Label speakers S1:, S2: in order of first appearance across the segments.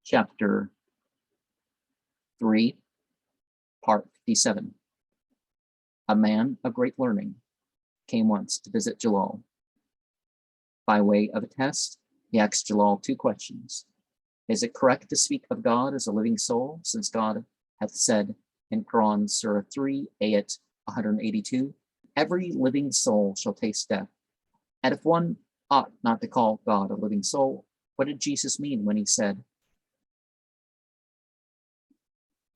S1: chapter 3, part 57. A man of great learning came once to visit Jalal. By way of a test, he asked Jalal 2 questions. Is it correct to speak of God as a living soul, since God hath said in Quran Surah 3, ayat 182, every living soul shall taste death? And if one ought not to call God a living soul, what did Jesus mean when he said,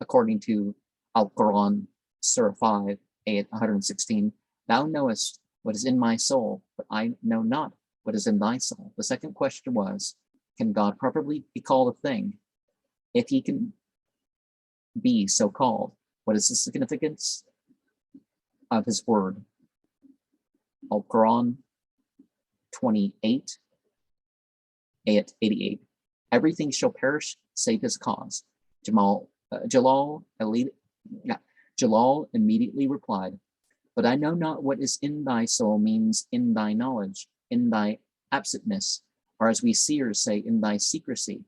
S1: according to Al-Quran Surah 5, ayat 116, thou knowest what is in my soul, but I know not what is in thy soul. The second question was, can God properly be called a thing? If he can be so called, what is the significance of his word? Al-Quran 28, ayat 88. Everything shall perish save his cause. Jalal immediately replied, but I know not what is in thy soul means in thy knowledge, in thy absentness, or as we seers say, in thy secrecy.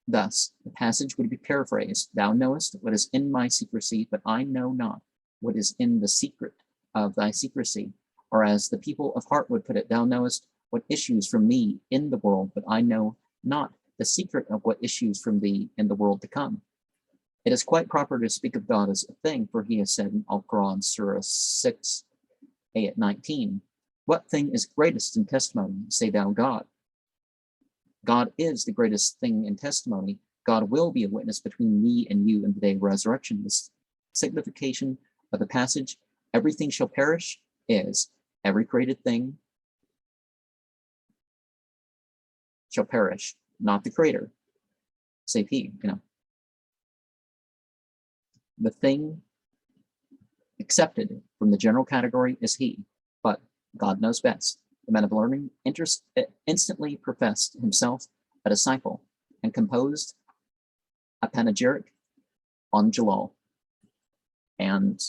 S1: Thus, the passage would be paraphrased, thou knowest what is in my secrecy, but I know not what is in the secret of thy secrecy. Or as the people of heart would put it, thou knowest what issues from me in the world, but I know not the secret of what issues from thee in the world to come. It is quite proper to speak of God as a thing, for he has said in Al-Quran, Surah 6, ayat 19, what thing is greatest in testimony, say thou God. God is the greatest thing in testimony. God will be a witness between me and you in the day of resurrection. The signification of the passage, everything shall perish, is every created thing shall perish, not the creator, save he, The thing accepted from the general category is he, but God knows best. The man of learning instantly professed himself a disciple and composed a panegyric on Jalal. And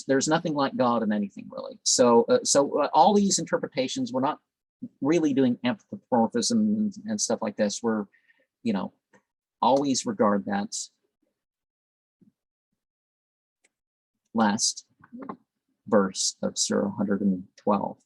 S1: there's nothing like God in anything really. So all these interpretations, we're not really doing anthropomorphism and stuff like this. We're, always regard that last verse of Surah 112.